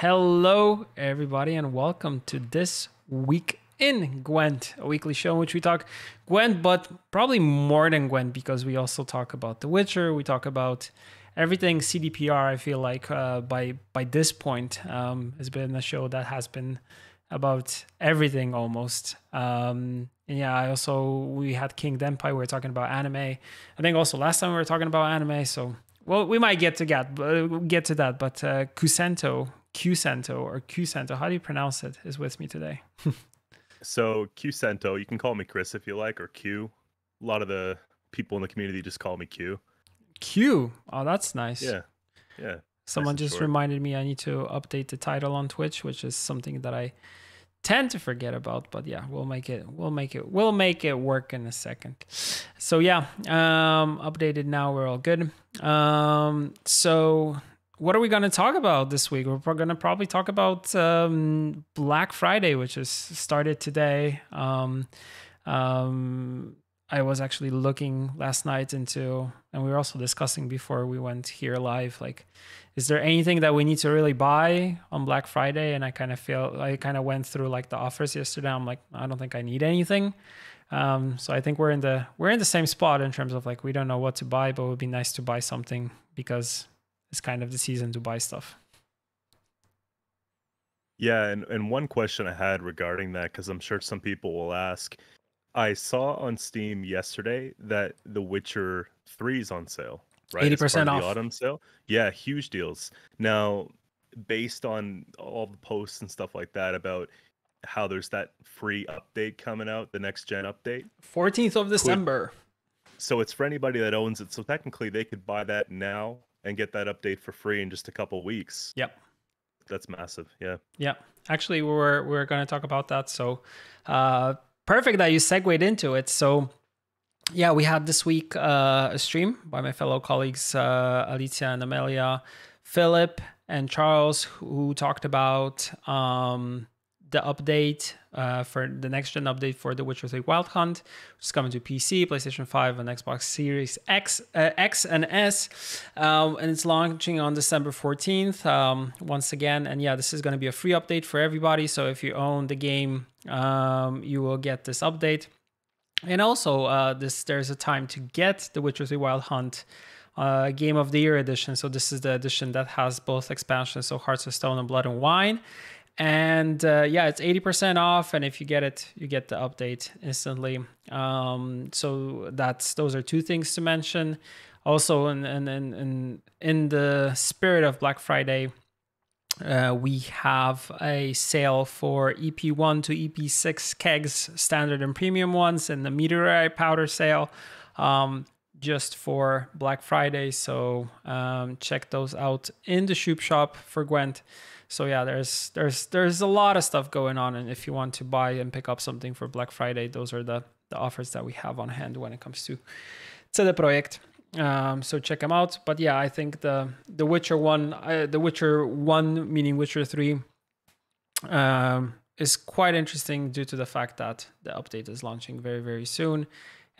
Hello, everybody, and welcome to this week in Gwent, a weekly show in which we talk Gwent, but probably more than Gwent because we also talk about The Witcher. We talk about everything CDPR. I feel like by this point has been a show that has been about everything almost. And yeah, we had King Denpai. We were talking about anime. I think also last time we were talking about anime. So well, we might get to that, but Qcento, how do you pronounce it, is with me today. So Qcento, you can call me Chris if you like, or Q. A lot of the people in the community just call me Q. Q. Oh, that's nice. Yeah. Someone nice just reminded me I need to update the title on Twitch, which is something that I tend to forget about, but yeah, we'll make it work in a second. So yeah, updated now, we're all good. So what are we going to talk about this week? We're going to probably talk about Black Friday, which is started today. I was actually looking last night into, and we were also discussing before we went here live, like, is there anything that we need to really buy on Black Friday? And I kind of went through like the offers yesterday. I'm like, I don't think I need anything. So I think we're in the same spot in terms of like, we don't know what to buy, but it would be nice to buy something because it's kind of the season to buy stuff. Yeah, and one question I had regarding that, because I'm sure some people will ask, I saw on Steam yesterday that The Witcher 3 is on sale, right? 80% off. The autumn sale. Yeah, huge deals. Now, based on all the posts and stuff like that about how there's that free update coming out, the next gen update. 14th of December. So it's for anybody that owns it. So technically they could buy that now and get that update for free in just a couple weeks. Yep. That's massive. Yeah. Yeah. Actually, we're going to talk about that. So perfect that you segued into it. So yeah, we had this week a stream by my fellow colleagues, Alicia and Amelia, Philip and Charles, who talked about the update for the next gen update for The Witcher 3 Wild Hunt, which is coming to PC, PlayStation 5, and Xbox Series X and S. And it's launching on December 14th once again. And yeah, this is going to be a free update for everybody. So if you own the game, you will get this update. And also, there's a time to get The Witcher 3 Wild Hunt Game of the Year edition. So this is the edition that has both expansions, so Hearts of Stone and Blood and Wine. And yeah, it's 80% off, and if you get it, you get the update instantly. So those are two things to mention. Also, in the spirit of Black Friday, we have a sale for EP1 to EP6 kegs, standard and premium ones, and the meteorite powder sale just for Black Friday. So check those out in the Shoop Shop for Gwent. So yeah, there's a lot of stuff going on, and if you want to buy and pick up something for Black Friday, those are the offers that we have on hand when it comes to the project. So check them out. But yeah, I think the Witcher 1 meaning Witcher 3 is quite interesting due to the fact that the update is launching very, very soon.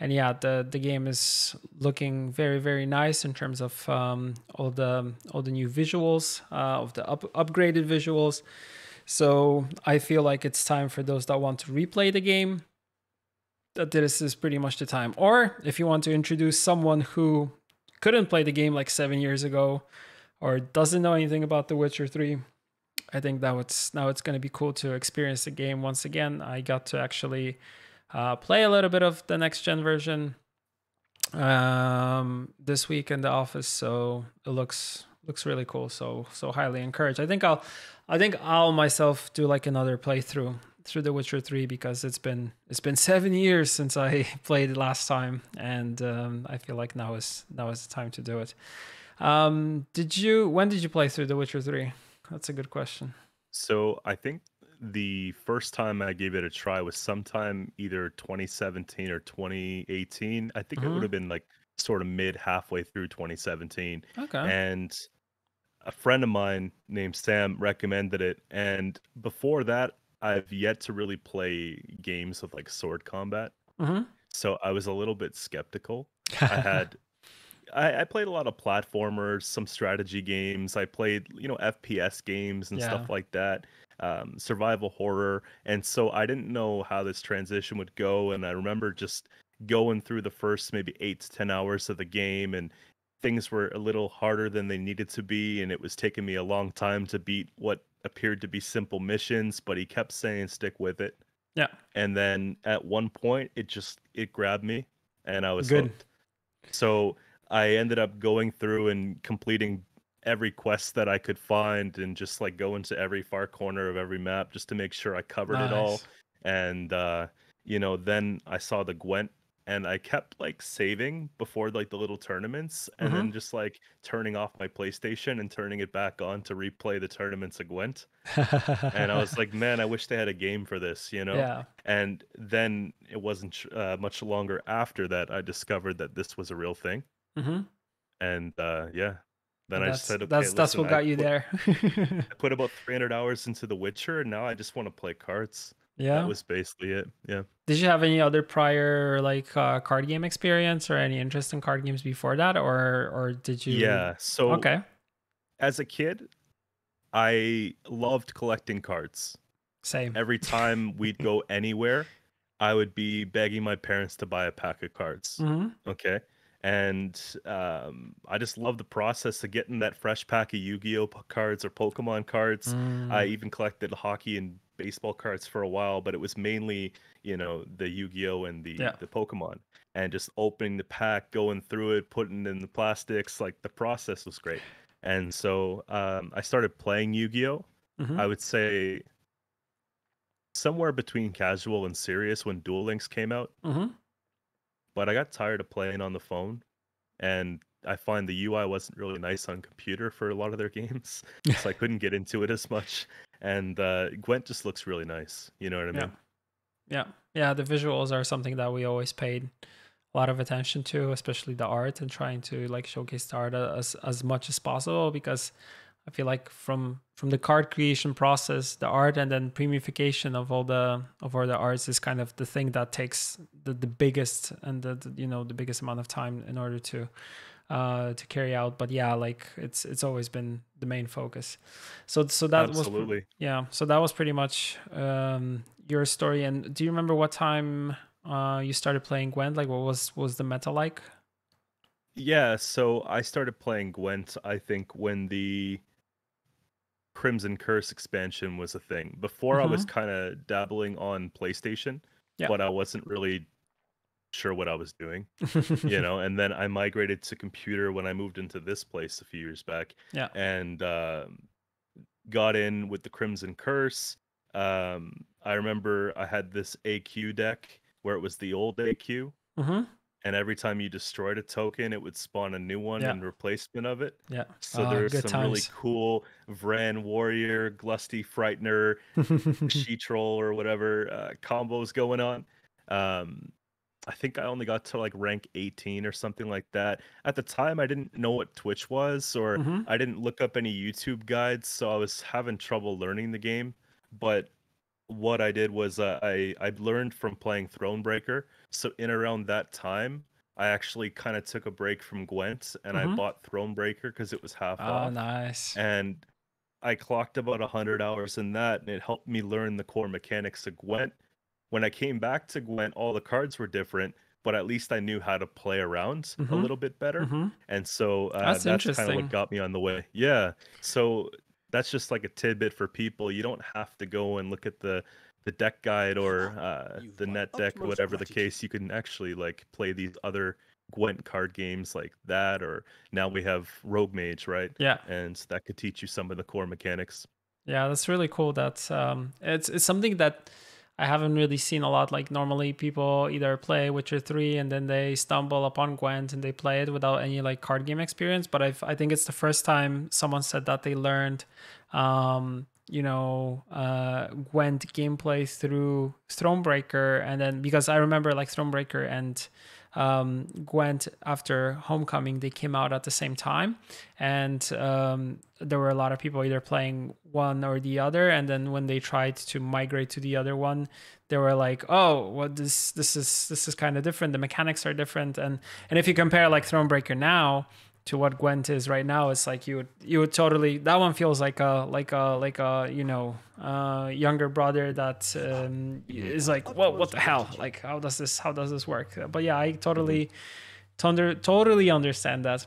And yeah, the game is looking very, very nice in terms of all the new visuals, of the upgraded visuals. So I feel like it's time for those that want to replay the game, that this is pretty much the time. Or if you want to introduce someone who couldn't play the game like 7 years ago or doesn't know anything about The Witcher 3, I think now it's going to be cool to experience the game once again. I got to actually play a little bit of the next gen version this week in the office, so it looks really cool. So highly encouraged. I think I'll myself do like another playthrough through The Witcher 3 because it's been 7 years since I played it last time, and I feel like now is the time to do it. When did you play through The Witcher 3? That's a good question. So I think the first time I gave it a try was sometime either 2017 or 2018. I think it would have been like sort of halfway through 2017. Okay. And a friend of mine named Sam recommended it. And before that, I've yet to really play games with like sword combat. So I was a little bit skeptical. I I played a lot of platformers, some strategy games. I played, FPS games and Yeah. stuff like that, survival horror. And so I didn't know how this transition would go. And I remember just going through the first maybe 8 to 10 hours of the game, and things were a little harder than they needed to be. And it was taking me a long time to beat what appeared to be simple missions, but he kept saying stick with it. Yeah. And then at one point, it grabbed me and I was Good. hooked. So I ended up going through and completing every quest that I could find and just like go into every far corner of every map just to make sure I covered it all. Nice. And then I saw the Gwent and I kept like saving before like the little tournaments and Mm-hmm. then just like turning off my PlayStation and turning it back on to replay the tournaments of Gwent. And I was like, man, I wish they had a game for this. Yeah. And then it wasn't much longer after that I discovered that this was a real thing. Mm-hmm. And yeah, then And I just that's said, okay, that's listen, what got you there. I put about 300 hours into The Witcher, and now I just want to play cards. That Yeah. was basically it. Yeah. Did you have any other prior like card game experience or any interest in card games before that, or did you? Yeah. So Okay. as a kid, I loved collecting cards. Same. Every time we'd go anywhere, I would be begging my parents to buy a pack of cards. Mm-hmm. Okay. And I just love the process of getting that fresh pack of Yu-Gi-Oh cards or Pokemon cards. I Mm, even collected hockey and baseball cards for a while, but it was mainly, the Yu-Gi-Oh and the yeah. the Pokemon. And just opening the pack, going through it, putting in the plastics, like the process was great. And so I started playing Yu-Gi-Oh. Mm-hmm. I would say somewhere between casual and serious when Duel Links came out, Mm-hmm. but I got tired of playing on the phone, and I find the UI wasn't really nice on computer for a lot of their games, so I couldn't get into it as much. And Gwent just looks really nice. You know what I Yeah. mean? Yeah. Yeah. The visuals are something that we always paid a lot of attention to, especially the art, and trying to like showcase the art as much as possible, because I feel like from the card creation process, the art and then premiumification of all the arts is kind of the thing that takes the biggest and the biggest amount of time in order to carry out. But yeah, like it's always been the main focus. So that was Absolutely. yeah. So that was pretty much your story. And do you remember what time you started playing Gwent? Like, what was the meta like? Yeah, so I started playing Gwent, I think, when the Crimson Curse expansion was a thing. Before I was Mm-hmm. kind of dabbling on PlayStation, Yeah. but I wasn't really sure what I was doing. And then I migrated to computer when I moved into this place a few years back, Yeah. and got in with the Crimson Curse. I remember I had this AQ deck where it was the old AQ, Mm-hmm. and every time you destroyed a token, it would spawn a new one Yeah. in replacement of it. Yeah. So there's Good some really times. cool Vran Warrior, Glusty Frightener, She Troll, or whatever combos going on. Um, I think I only got to like rank 18 or something like that. At the time, I didn't know what Twitch was, or Mm-hmm. I didn't look up any YouTube guides, so I was having trouble learning the game. But what I did was I learned from playing Thronebreaker. So in around that time, I actually kind of took a break from Gwent and I Mm-hmm. bought Thronebreaker because it was half Oh, off. nice. And I clocked about 100 hours in that, and it helped me learn the core mechanics of Gwent. When I came back to Gwent, all the cards were different, but at least I knew how to play around a Mm-hmm. little bit better. Mm-hmm. And so That's that's kind of what interesting. got me on the way. Yeah. So that's just like a tidbit for people. You don't have to go and look at the deck guide or You've the my net deck or utmost whatever the gratitude. case. You can actually like play these other Gwent card games like that, or now we have Rogue Mage, right? Yeah. And that could teach you some of the core mechanics. Yeah, that's really cool. That's it's something that I haven't really seen a lot. Like normally people either play Witcher 3 and then they stumble upon Gwent and they play it without any like card game experience. But I think it's the first time someone said that they learned Gwent gameplay through Thronebreaker. And then because I remember like Thronebreaker and Gwent after Homecoming, they came out at the same time, and there were a lot of people either playing one or the other, and then when they tried to migrate to the other one, they were like, oh, what this is kind of different. The mechanics are different, and if you compare like Thronebreaker now to what Gwent is right now, it's like you would totally, that one feels like a younger brother that is like, what the hell, like how does this work? But yeah, I totally understand that.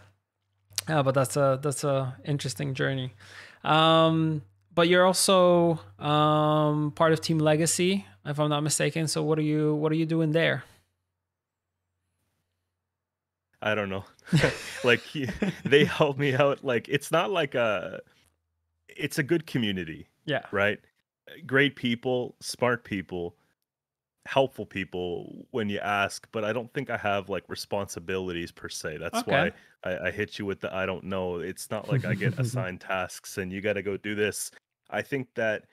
But that's a interesting journey. But you're also part of Team Legacy, if I'm not mistaken. So what are you doing there? I don't know. Like they help me out. Like it's not like it's a good community, Yeah. right? Great people, smart people, helpful people when you ask, but I don't think I have like responsibilities per se. That's Okay. why I hit you with the I don't know. It's not like I get assigned tasks and you got to go do this. I think that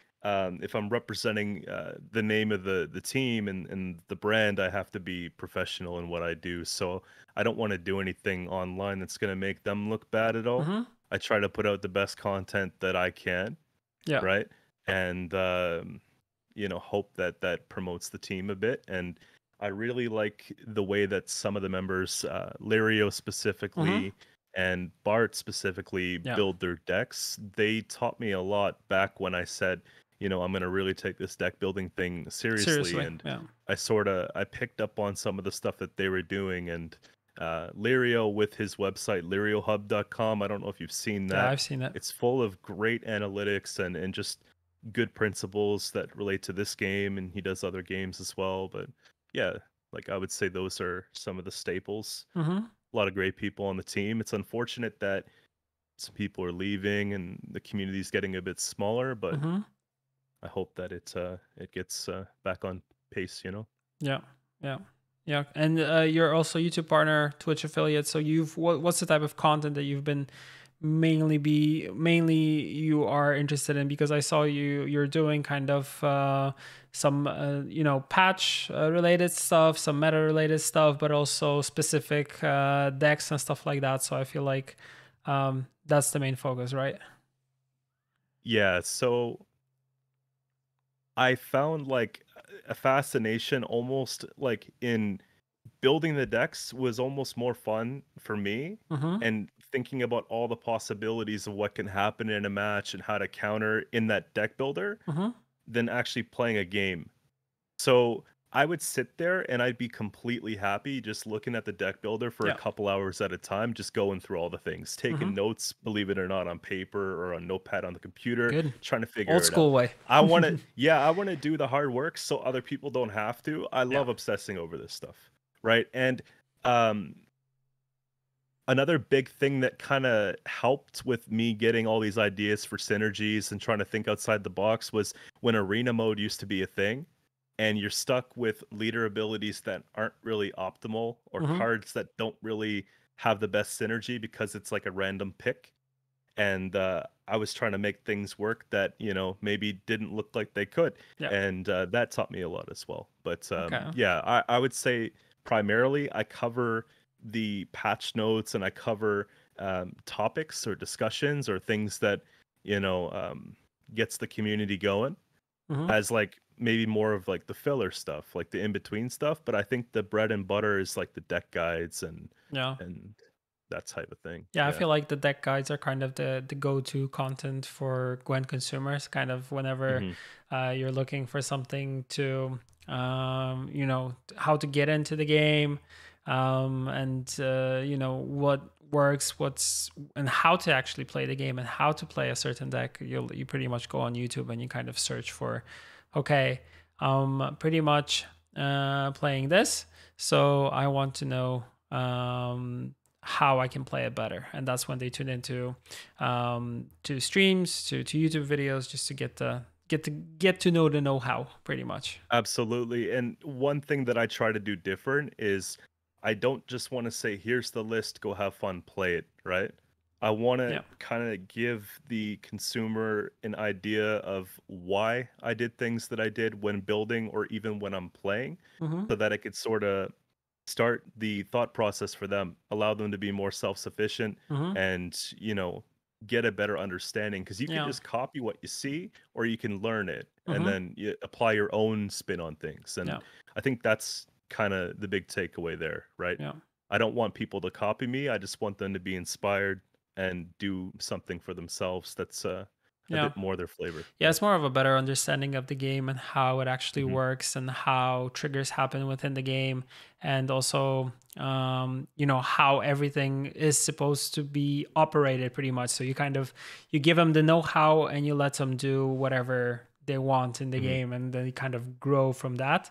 if I'm representing the name of the team and the brand, I have to be professional in what I do. So I don't want to do anything online that's going to make them look bad at all. Hmm. I try to put out the best content that I can, Yeah. right? And hope that that promotes the team a bit. And I really like the way that some of the members, Lirio Hmm. specifically and Bart specifically, Yeah. build their decks. They taught me a lot back when I said, I'm going to really take this deck building thing seriously. Seriously. And Yeah. I picked up on some of the stuff that they were doing. And Lirio with his website, liriohub.com, I don't know if you've seen Yeah. that. I've seen it. It's full of great analytics and just good principles that relate to this game, and he does other games as well. But yeah, like I would say those are some of the staples. Hmm. A lot of great people on the team. It's unfortunate that some people are leaving and the community's getting a bit smaller, but Hmm. I hope that it gets back on pace. Yeah. Yeah. Yeah. And you're also YouTube partner, Twitch affiliate. So what's the type of content that you've been mainly you are interested in? Because I saw you're doing kind of some patch related stuff, some meta related stuff, but also specific decks and stuff like that. So I feel like that's the main focus, right? Yeah, so I found like a fascination almost like in building the decks was almost more fun for me, Mm-hmm. and thinking about all the possibilities of what can happen in a match and how to counter in that deck builder Mm-hmm. than actually playing a game. So I would sit there and I'd be completely happy just looking at the deck builder for a Yeah. couple hours at a time, just going through all the things, Mm-hmm. taking notes, believe it or not, on paper or on notepad on the computer, Good. trying to Old figure it out. school way. I want to do the hard work so other people don't have to. I Yeah. love obsessing over this stuff, right? And um another big thing that kind of helped with me getting all these ideas for synergies and trying to think outside the box was when arena mode used to be a thing and you're stuck with leader abilities that aren't really optimal or Mm-hmm. cards that don't really have the best synergy because it's like a random pick. And I was trying to make things work that maybe didn't look like they could, Yeah. and that taught me a lot as well. But Okay. yeah, I would say primarily I cover the patch notes and I cover topics or discussions or things that gets the community going, Mm-hmm. as like maybe more of like the filler stuff, like the in between stuff. But I think the bread and butter is like the deck guides Yeah. and that type of thing. Yeah, I Yeah. feel like the deck guides are kind of the go-to content for Gwent consumers. Kind of whenever Hmm. you're looking for something to, how to get into the game, and what works, and how to actually play the game and how to play a certain deck. You pretty much go on YouTube and you kind of search for, okay, pretty much playing this, so I want to know. How I can play it better, and that's when they tune into to streams, to YouTube videos, just to get to know the know-how, pretty much. Absolutely. And one thing that I try to do different is I don't just want to say, here's the list, go have fun, play it, right? I want to Yeah. kind of give the consumer an idea of why I did things that I did when building or even when I'm playing, Mm-hmm. so that I could sort of start the thought process for them, allow them to be more self-sufficient Mm-hmm. and, get a better understanding because you can Yeah. just copy what you see or you can learn it and Mm-hmm. then you apply your own spin on things. Yeah. And I think that's kind of the big takeaway there, right? Yeah. I don't want people to copy me. I just want them to be inspired and do something for themselves that's a Yeah. bit more their flavor. Yeah, Yeah. it's more of a better understanding of the game and how it actually Hmm. works and how triggers happen within the game, and also, how everything is supposed to be operated pretty much. So you give them the know-how and you let them do whatever they want in the Hmm. game, and then you kind of grow from that.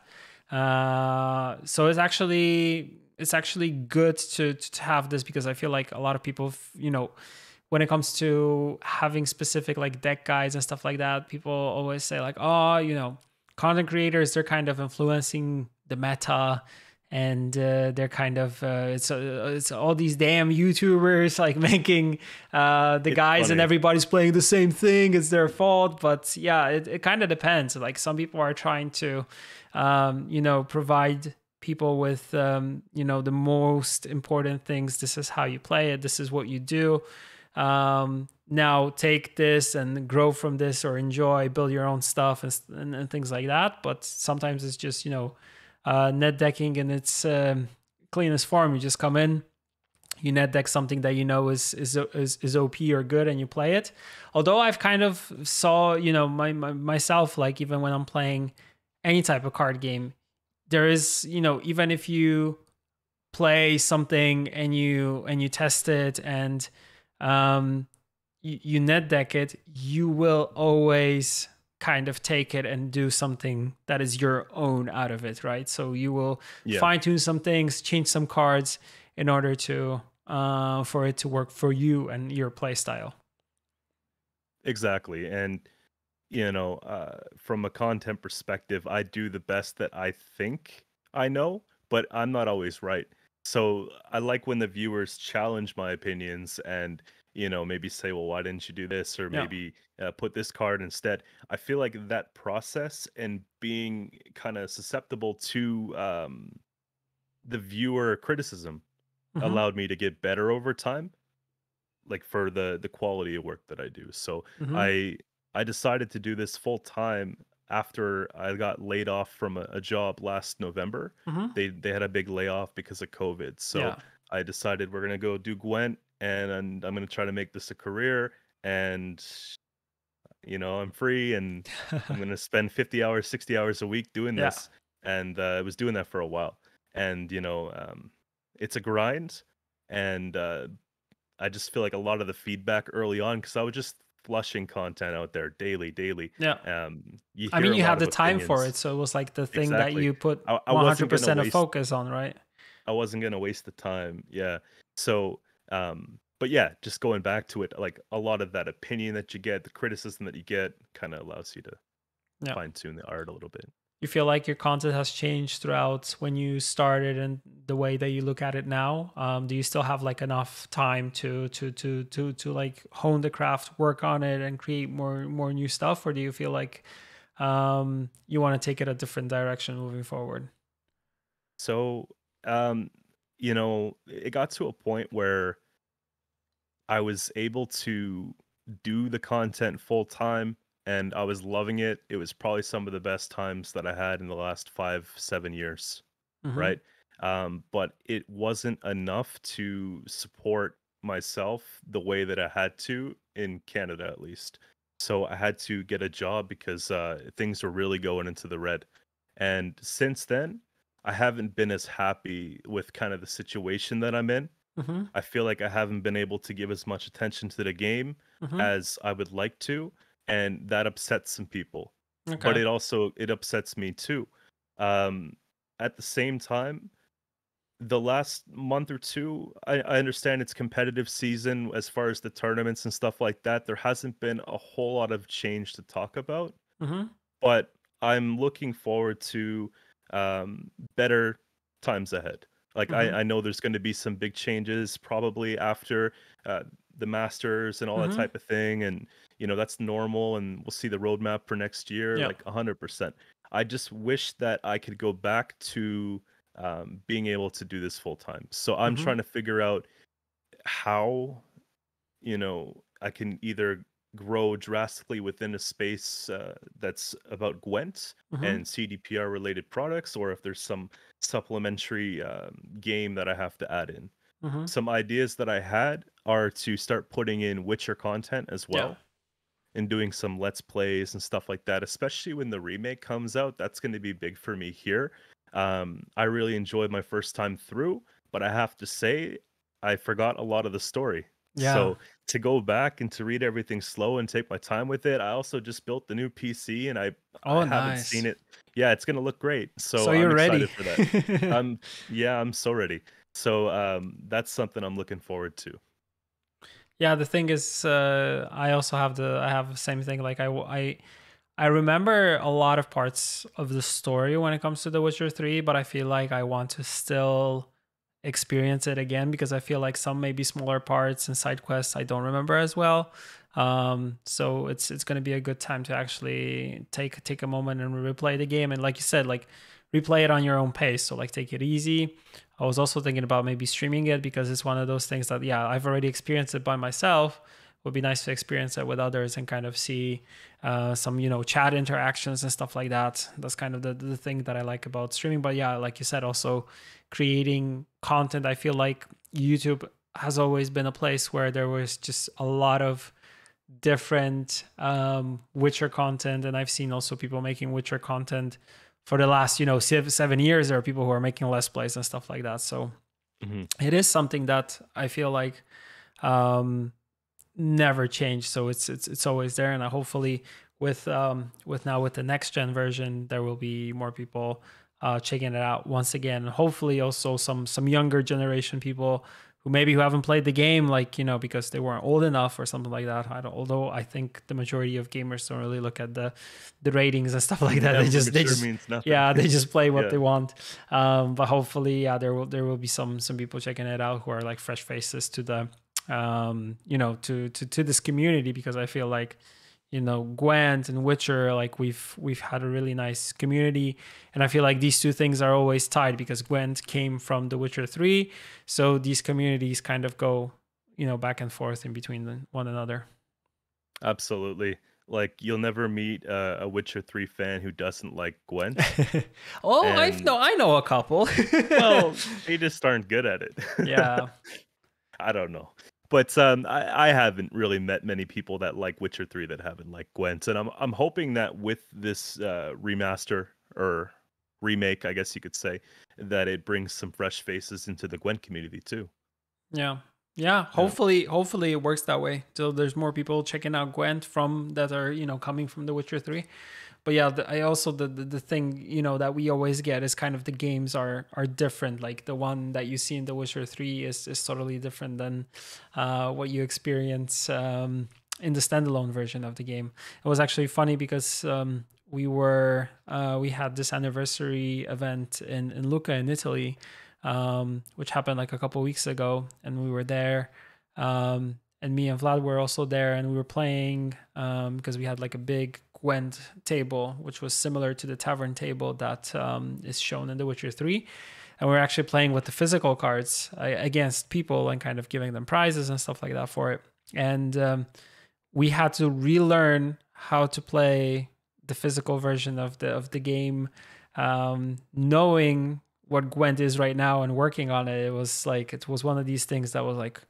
So it's actually good to have this, because I feel like a lot of people, when it comes to having specific like deck guides and stuff like that, people always say like, oh, content creators, they're kind of influencing the meta, and they're kind of it's all these damn YouTubers like making the It's guys, and funny. everybody's playing the same thing. It's their fault. But yeah, it kind of depends. Like some people are trying to provide people with the most important things. This is how you play it, this is what you do. Now take this and grow from this, or enjoy, build your own stuff, and things like that. But sometimes it's just net decking in its cleanest form. You just come in, you net deck something that is OP or good, and you play it. Although I've kind of saw myself, like even when I'm playing any type of card game, there is, even if you play something and you test it, and you net deck it, you will always kind of take it and do something that is your own out of it, right? So you will Yeah, fine tune some things, change some cards in order to for it to work for you and your play style. exactly. And from a content perspective, I do the best that I think I know, but I'm not always right. So I like when the viewers challenge my opinions and, maybe say, well, why didn't you do this? Or Yeah. maybe put this card instead. I feel like that process and being kind of susceptible to the viewer criticism Mm-hmm. allowed me to get better over time, like for the quality of work that I do. So Mm-hmm. I decided to do this full time after I got laid off from a job last November. Mm-hmm. They had a big layoff because of COVID. So Yeah. I decided we're gonna go do Gwent and I'm gonna try to make this a career. And I'm free and I'm gonna spend 50 hours, 60 hours a week doing Yeah. this. And I was doing that for a while. And it's a grind. And I just feel like a lot of the feedback early on, because I was just flushing content out there daily, daily. Yeah. You I hear mean, a you lot had of the time for it, opinions. so it was like the thing that Exactly. you put I wasn't gonna 100% of waste. focus on, right? I wasn't gonna waste the time. Yeah. So, but yeah, just going back to it, like a lot of that opinion that you get, the criticism that you get, kind of allows you to Yeah. fine tune the art a little bit. You feel like your content has changed throughout when you started and the way that you look at it now? Do you still have like enough time to like hone the craft, work on it, and create more new stuff, or do you feel like you want to take it a different direction moving forward? So, it got to a point where I was able to do the content full time and I was loving it. It was probably some of the best times that I had in the last 5, 7 years, Mm-hmm. right? But it wasn't enough to support myself the way that I had to in Canada, at least. So I had to get a job because things were really going into the red. And since then, I haven't been as happy with kind of the situation that I'm in. Mm-hmm. I feel like I haven't been able to give as much attention to the game Mm-hmm. as I would like to, and that upsets some people. But Okay. it upsets me too. Um, at the same time, the last month or two, I understand it's competitive season as far as the tournaments and stuff like that. There hasn't been a whole lot of change to talk about, Mm-hmm. but I'm looking forward to better times ahead. Like Mm-hmm. I know there's going to be some big changes probably after uh, the Masters and all that Mm-hmm. type of thing, and that's normal, and we'll see the roadmap for next year, Yeah. like 100%. I just wish that I could go back to being able to do this full time. So I'm Mm-hmm. trying to figure out how, I can either grow drastically within a space that's about Gwent Mm-hmm. and CDPR related products, or if there's some supplementary game that I have to add in. Mm-hmm. Some ideas that I had are to start putting in Witcher content as Yeah. well and doing some let's plays and stuff like that, especially when the remake comes out. That's going to be big for me here. I really enjoyed my first time through, but I have to say I forgot a lot of the story. Yeah. So to go back and to read everything slow and take my time with it, I also just built the new PC and I Oh, haven't seen nice. it. Yeah, it's going to look great. So So I'm you're excited ready. for that. I'm so ready. So that's something I'm looking forward to. Yeah, the thing is, I have the same thing. Like I remember a lot of parts of the story when it comes to The Witcher 3, but I feel like I want to still experience it again because I feel like some maybe smaller parts and side quests I don't remember as well. So it's going to be a good time to actually take a moment and replay the game, and like you said, like replay it on your own pace. So like take it easy. I was also thinking about maybe streaming it because it's one of those things that, yeah, I've already experienced it by myself. Would be nice to experience it with others and kind of see some, chat interactions and stuff like that. That's kind of the thing that I like about streaming. But yeah, like you said, also creating content. I feel like YouTube has always been a place where there was just a lot of different Witcher content, and I've seen also people making Witcher content for the last 7 years. There are people who are making Let's Plays and stuff like that. So Hmm. it is something that I feel like um, never changed. So it's always there, and hopefully with the next gen version, there will be more people checking it out once again. Hopefully, also some younger generation people who haven't played the game, like because they weren't old enough or something like that. I don't. Although I think the majority of gamers don't really look at the ratings and stuff like that. Yeah, They mature just means nothing. yeah, they just play what Yeah. they want. But hopefully, yeah, there will be some people checking it out who are like fresh faces to the to this community, because I feel like Gwent and Witcher, like we've had a really nice community, and I feel like these two things are always tied because Gwent came from The Witcher 3, so these communities kind of go back and forth in between one another. Absolutely. Like you'll never meet a Witcher 3 fan who doesn't like Gwent. Oh, And I know a couple. well, they just aren't good at it. Yeah. I don't know. But I haven't really met many people that like Witcher 3 that haven't liked Gwent. And I'm hoping that with this remaster or remake, I guess you could say, that it brings some fresh faces into the Gwent community too. Yeah. Yeah, Yeah. hopefully it works that way. So there's more people checking out Gwent from that are, coming from The Witcher 3. But yeah, I also the thing, that we always get is kind of the games are different. Like the one that you see in The Witcher 3 is totally different than what you experience in the standalone version of the game. It was actually funny because we had this anniversary event in Lucca in Italy, which happened like a couple weeks ago, and we were there. And me and Vlad were also there, and we were playing because we had like a big Gwent table, which was similar to the tavern table that is shown in The Witcher 3. And we are actually playing with the physical cards against people and kind of giving them prizes and stuff like that for it. And we had to relearn how to play the physical version of the game, knowing what Gwent is right now and working on it. It was one of these things that was like,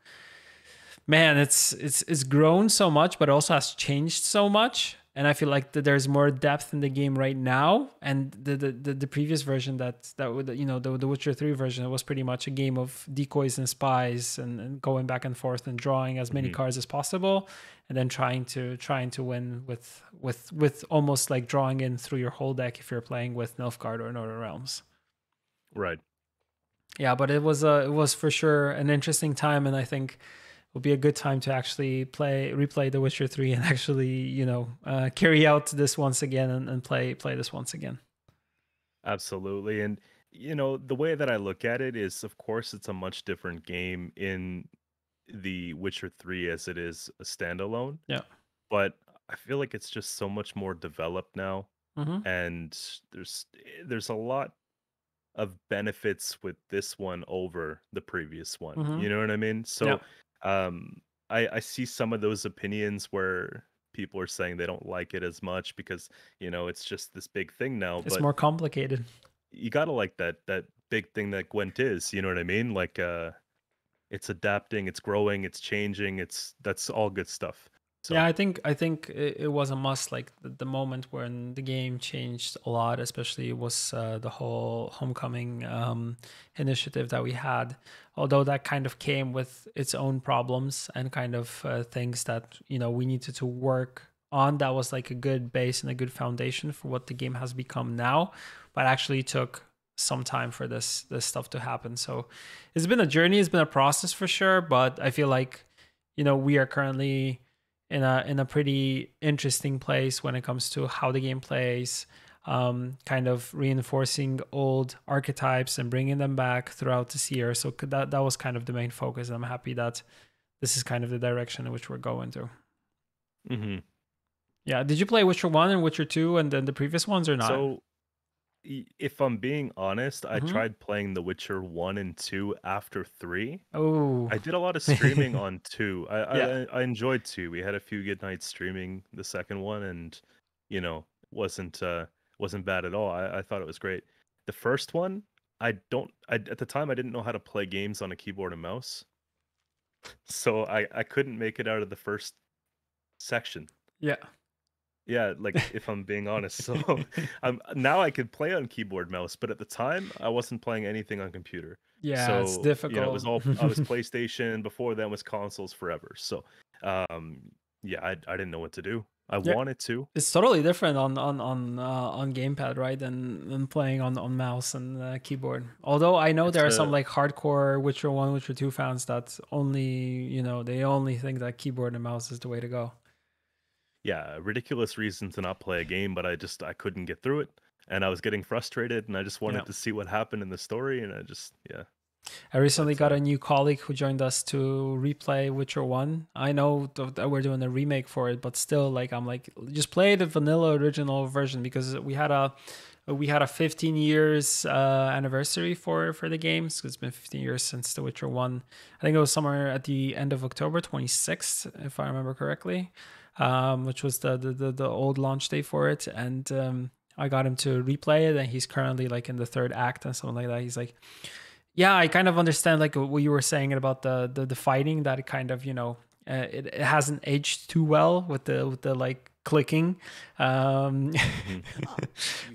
man, it's grown so much, but also has changed so much. And I feel like that there's more depth in the game right now. And the previous version that would the Witcher 3 version, it was pretty much a game of decoys and spies and going back and forth and drawing as many Hmm. cards as possible, and then trying to win with almost like drawing in through your whole deck if you're playing with Nilfgaard or Northern Realms. Right. Yeah, but it was for sure an interesting time, and I think will be a good time to actually replay The Witcher 3 and actually, carry out this once again and play this once again. Absolutely. And the way that I look at it is, of course, it's a much different game in the Witcher 3 as it is a standalone, Yeah. but I feel like it's just so much more developed now, Mm-hmm. and there's a lot of benefits with this one over the previous one. Mm-hmm. You know what I mean? Yeah. So I see some of those opinions where people are saying they don't like it as much because, it's just this big thing now. It's But more complicated. you gotta like that big thing that Gwent is, you know what I mean? Like it's adapting, it's growing, it's changing, that's all good stuff. Yeah, So I think it was a must. Like the moment when the game changed a lot, especially was the whole homecoming initiative that we had. Although that kind of came with its own problems and kind of things that we needed to work on. That was like a good base and a good foundation for what the game has become now. But actually took some time for this stuff to happen. So it's been a journey. It's been a process for sure. But I feel like we are currently in a pretty interesting place when it comes to how the game plays, kind of reinforcing old archetypes and bringing them back throughout this year. So that was kind of the main focus. And I'm happy that this is kind of the direction in which we're going to. mhm. Yeah. Did you play Witcher 1 and Witcher 2 and then the previous ones or not? So if I'm being honest, I Mm-hmm. tried playing The Witcher 1 and 2 after 3. Oh, I did a lot of streaming on 2. I yeah. I enjoyed 2. We had a few good nights streaming the second one, and you know, wasn't wasn't bad at all. I thought it was great. The first one, at the time I didn't know how to play games on a keyboard and mouse. So I couldn't make it out of the first section. Yeah. Yeah, like if I'm being honest. So now I could play on keyboard mouse, but at the time I wasn't playing anything on computer. Yeah, it's So, it was difficult. all I was PlayStation, before then was consoles forever. So, um yeah, I didn't know what to do. I Yeah. wanted to. It's totally different on gamepad, right? Than playing on mouse and keyboard. Although I know It's there are some a like hardcore Witcher 1, Witcher 2 fans that only, they only think that keyboard and mouse is the way to go. yeah, ridiculous reason to not play a game, but I couldn't get through it, and I was getting frustrated, and I just Yeah. wanted to see what happened in the story, and yeah. I recently But got a new colleague who joined us to replay Witcher 1. I know that we're doing a remake for it, but still, like, I'm like, just play the vanilla original version because we had a 15 years anniversary for the games. It's been 15 years since The Witcher 1. I think it was somewhere at the end of October 26th, if I remember correctly, which was the old launch day for it. And I got him to replay it, and he's currently like in the third act and something like that. He's like, yeah, I kind of understand like what you were saying about the fighting, that it kind of it hasn't aged too well with the like clicking, mhm.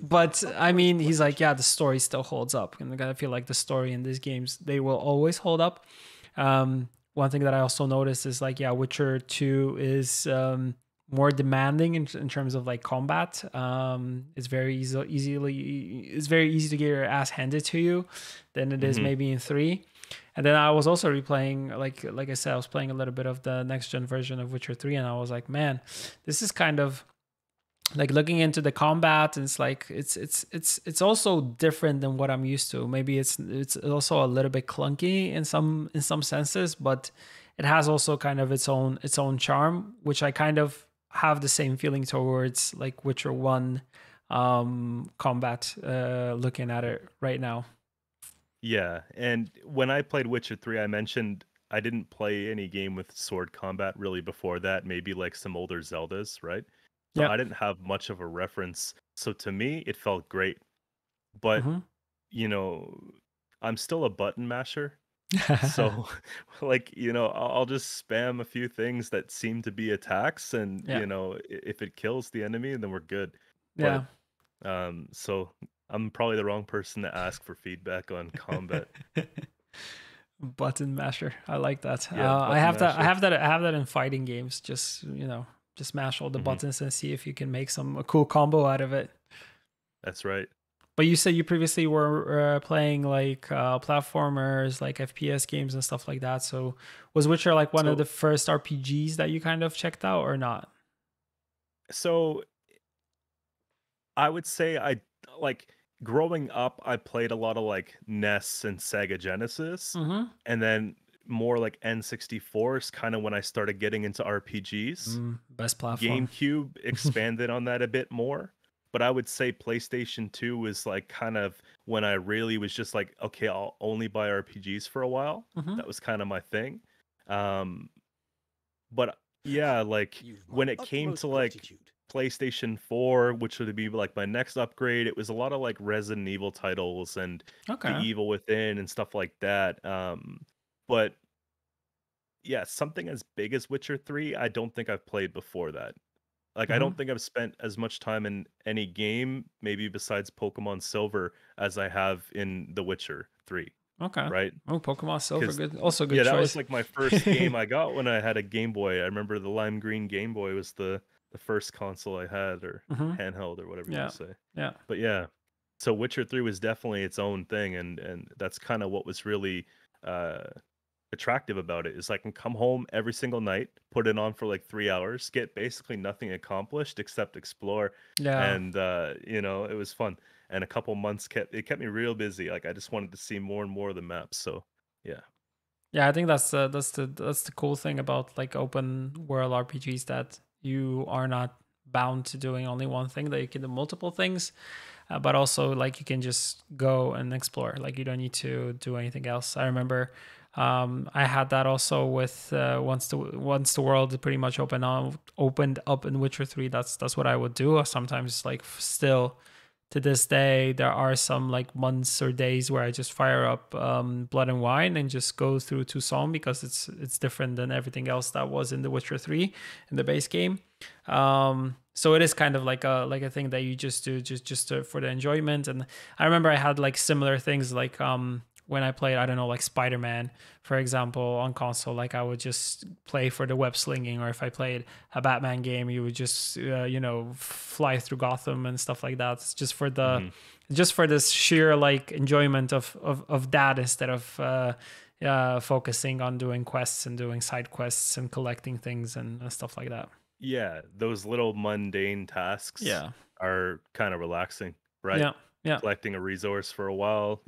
but I mean, he's like, yeah, the story still holds up, and I feel like the story in these games, they will always hold up. One thing that I also noticed is like, yeah, Witcher 2 is more demanding in terms of like combat. It's very easy to get your ass handed to you than it is Mhm. maybe in 3. And then I was also replaying, like I said, I was playing a little bit of the next gen version of Witcher 3, and I was like, man, this is kind of like looking into the combat, and it's like it's also different than what I'm used to. Maybe it's also a little bit clunky in some senses, but it has also kind of its own charm, which I kind of have the same feeling towards like Witcher 1 combat, looking at it right now. Yeah, and when I played Witcher 3, I mentioned I didn't play any game with sword combat really before that, maybe like some older Zeldas, right? So Yeah. I didn't have much of a reference. So to me, it felt great. But, Hmm. you know, I'm still a button masher. So, like, I'll just spam a few things that seem to be attacks, and, Yeah. if it kills the enemy, then we're good. But, Yeah. so I'm probably the wrong person to ask for feedback on combat. Button masher. I like that. Yeah, I button have that. I masher. have that. I have that in fighting games. Just mash all the Mhm. buttons and see if you can make some a cool combo out of it. That's right. But you said you previously were playing like platformers, like FPS games and stuff like that. So was Witcher like one of So the first RPGs that you kind of checked out or not? so I would say like growing up, I played a lot of like NES and Sega Genesis, Mm-hmm. and then more like N64 is kind of when I started getting into RPGs. Best platform. GameCube expanded on that a bit more, but I would say PlayStation 2 was like kind of when I really was just like, okay, I'll only buy RPGs for a while. Hmm. That was kind of my thing. Um, but yeah, like You've my when it came to utmost like gratitude. PlayStation 4, which would be like my next upgrade, it was a lot of like Resident Evil titles and The Okay. Evil Within and stuff like that. But yeah, something as big as Witcher 3, I don't think I've played before that. Like, I Hmm. don't think I've spent as much time in any game, maybe besides Pokemon Silver, as I have in The Witcher 3, Okay. right? Oh, Pokemon Silver, Because good. Also good yeah, that was choice. like my first game I got when I had a Game Boy. I remember the lime green Game Boy was the first console I had, or Hmm. handheld, or whatever you want Yeah. to say. Yeah. But yeah, so Witcher 3 was definitely its own thing, and that's kind of what was really uh attractive about it is I can come home every single night, put it on for like 3 hours, get basically nothing accomplished except explore, Yeah. and it was fun. And a couple months kept me real busy. Like I just wanted to see more and more of the maps. So yeah. Yeah, I think that's the cool thing about like open world RPGs, that you are not bound to doing only one thing, that you can do multiple things, but also like you can just go and explore. Like you don't need to do anything else. I remember I had that also with once the world pretty much opened up in Witcher 3. That's what I would do. Sometimes like still to this day, there are some like months or days where I just fire up Blood and Wine and just go through Tucson, because it's different than everything else that was in The Witcher 3 in the base game. So it is kind of like a thing that you just do for the enjoyment. And I remember I had like similar things like when I played, I don't know, like Spider-Man, for example, on console, like I would just play for the web slinging, or if I played a Batman game, you would just fly through Gotham and stuff like that. It's Hmm. just for this sheer like enjoyment of that, instead of focusing on doing quests and doing side quests and collecting things and stuff like that. Yeah, those little mundane tasks Yeah. are kind of relaxing, right? Yeah. Yeah. Collecting a resource for a while.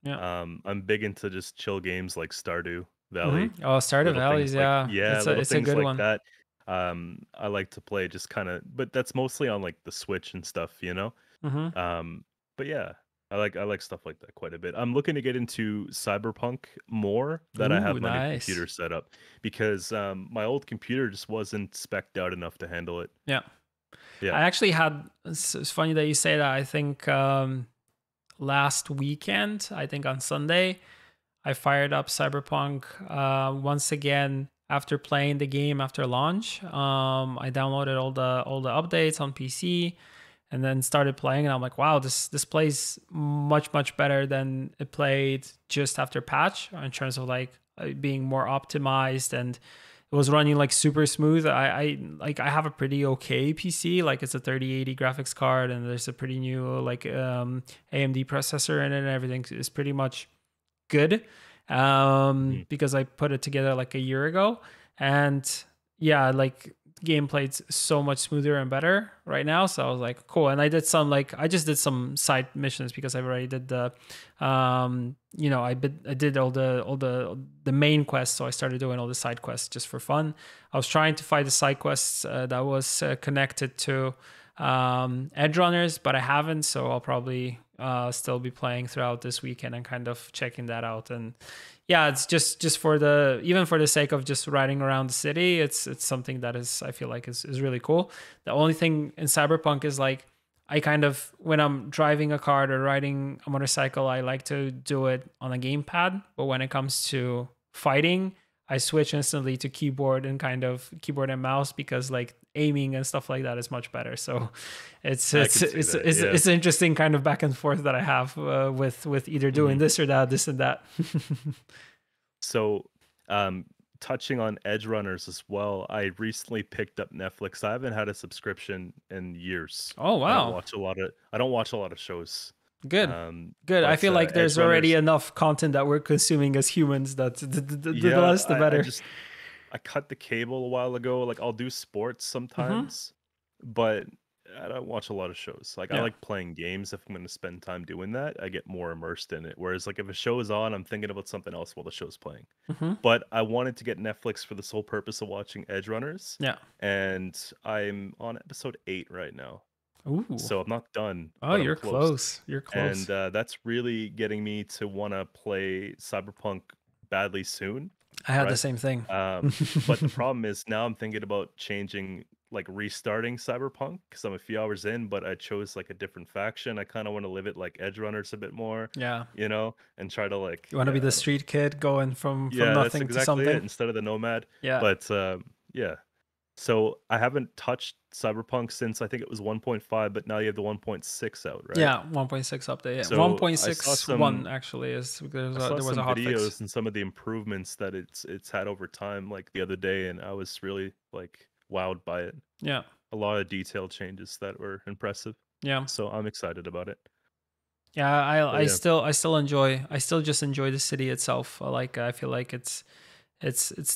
Yeah. I'm big into just chill games like Stardew Hmm. Valley, Oh, Stardew little things Valleys. like Yeah. yeah, little It's a things good like one. that. I like to play just kind of, but that's mostly on like the Switch and stuff. Hmm. Um, but yeah, I like stuff like that quite a bit. I'm looking to get into Cyberpunk more that I Ooh, have my new nice. computer set up because my old computer just wasn't spec'd out enough to handle it. Yeah. Yeah. I actually had, it's funny that you say that. I think last weekend, I think on Sunday, I fired up Cyberpunk once again after playing the game after launch. I downloaded all the updates on PC and then started playing, and I'm like, wow, this plays much better than it played just after patch, in terms of like being more optimized, and it was running like super smooth. I have a pretty okay PC, like it's a 3080 graphics card, and there's a pretty new like AMD processor in it, and everything is pretty much good, Mhm. because I put it together like a year ago, and yeah, like gameplay's so much smoother and better right now. So I was like, cool. And I just did some side missions, because I already did I did all the main quests. So I started doing all the side quests just for fun. I was trying to find the side quests that was connected to edge runners, but I haven't. So I'll probably still be playing throughout this weekend and kind of checking that out. And yeah, it's just for even for the sake of just riding around the city, it's something that is, I feel like, is really cool. The only thing in Cyberpunk is like, I kind of, when I'm driving a car or riding a motorcycle, I like to do it on a gamepad, but when it comes to fighting, I switch instantly to keyboard and mouse, because like aiming and stuff like that is much better. So it's I it's can see it's that. it's, Yeah. it's an interesting kind of back and forth that I have with either doing Mhm. this or that, this and that. So, touching on edge runners as well, I recently picked up Netflix. I haven't had a subscription in years. Oh wow, I don't watch a lot of shows. good, Um, good. I but feel like edge there's already runners, enough content that we're consuming as humans, that the yeah, less the I better. just I cut the cable a while ago. Like I'll do sports Hmm. sometimes, but I don't watch a lot of shows. Like I Yeah. like playing games. If I'm going to spend time doing that, I get more immersed in it. Whereas like if a show is on, I'm thinking about something else while the show's playing. Hmm. But I wanted to get Netflix for the sole purpose of watching Edge Runners, Yeah. and I'm on episode 8 right now. Ooh. So I'm not done, Oh, but I'm you're close. close. You're And close. that's really getting me to want to play Cyberpunk badly soon, I had the right? same thing. But the problem is now I'm thinking about changing, like restarting Cyberpunk because I'm a few hours in, but I chose like a different faction. I kind of want to live it like Edge Runners a bit more, Yeah. and try to like, You want to be yeah, the I don't know. street kid going from Yeah, that's nothing to exactly it. something? Instead of the Nomad, Yeah. but yeah. So I haven't touched Cyberpunk since I think it was 1.5, but now you have the 1.6 out, right? Yeah, 1.6 update. Yeah. So I saw 1.61 some actually is I saw there was a some hot fix. videos and some of the improvements that it's had over time, like the other day, and I was really like wowed by it. Yeah. A lot of detail changes that were impressive. Yeah. So I'm excited about it. Yeah, So I yeah, still I still just enjoy the city itself. I feel like it's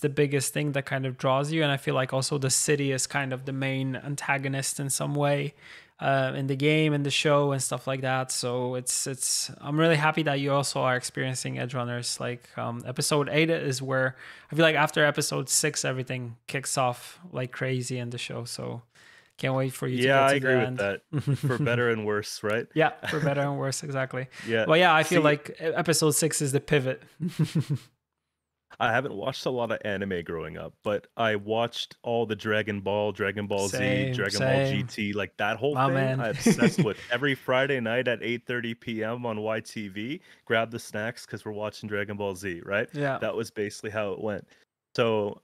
the biggest thing that kind of draws you, and I feel like also the city is kind of the main antagonist in some way, in the game and the show and stuff like that. So it's I'm really happy that you also are experiencing Edge Runners. Like episode 8 is where I feel like after episode 6 everything kicks off like crazy in the show. So can't wait for you to yeah, get I to the agree with that. For end. better and worse, right? Yeah, for better and worse, exactly. Yeah. Well, yeah, I feel See, like episode 6 is the pivot. I haven't watched a lot of anime growing up, but I watched all the Dragon Ball, Dragon Ball Z, Same, Dragon Ball same. GT, like that whole My thing. man. I obsessed with every Friday night at 8:30 p.m. on YTV. Grab the snacks because we're watching Dragon Ball Z, right? Yeah, That was basically how it went. So,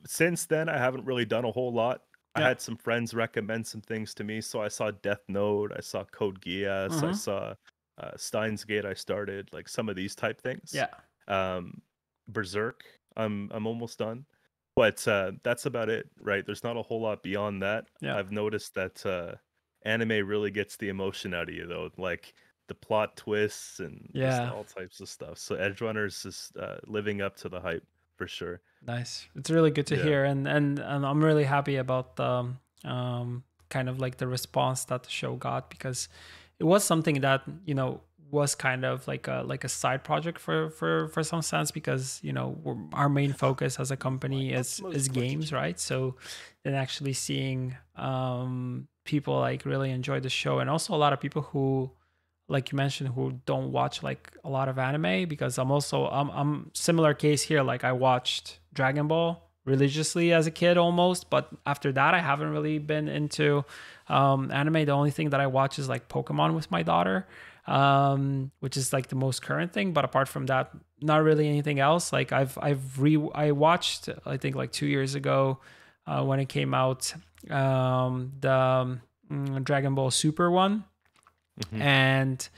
since then I haven't really done a whole lot. I yeah. had some friends recommend some things to me, so I saw Death Note, I saw Code Geass, I Hmm. saw Steins Gate. I started like some of these type things. Yeah, Um, Berserk, I'm almost done, but that's about it, right? There's not a whole lot beyond that. yeah, I've noticed that anime really gets the emotion out of you, though, like the plot twists and just yeah. all types of stuff. So Edge Runners is living up to the hype for sure. Nice. It's really good to Yeah. hear, and I'm really happy about the kind of like the response that the show got, because it was something that was kind of like a side project for some sense, because our main focus as a company is games, right? So then actually seeing people like really enjoy the show, and also a lot of people who, like you mentioned, who don't watch like a lot of anime, because I'm similar case here. Like I watched Dragon Ball religiously as a kid almost, but after that I haven't really been into anime. The only thing that I watch is like Pokemon with my daughter, which is like the most current thing. But apart from that, not really anything else. Like I watched, I think like 2 years ago, when it came out, the Dragon Ball Super one, Hmm. and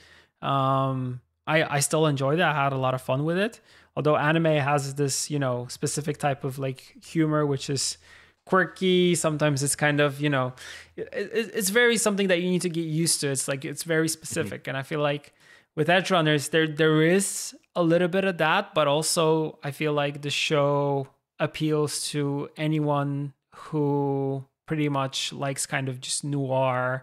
I still enjoyed it. I had a lot of fun with it. Although anime has this specific type of like humor, which is quirky. Sometimes it's kind of it's very something that you need to get used to. It's like it's very Hmm. specific, and I feel like with Edge Runners there is a little bit of that, but also I feel like the show appeals to anyone who pretty much likes kind of just noir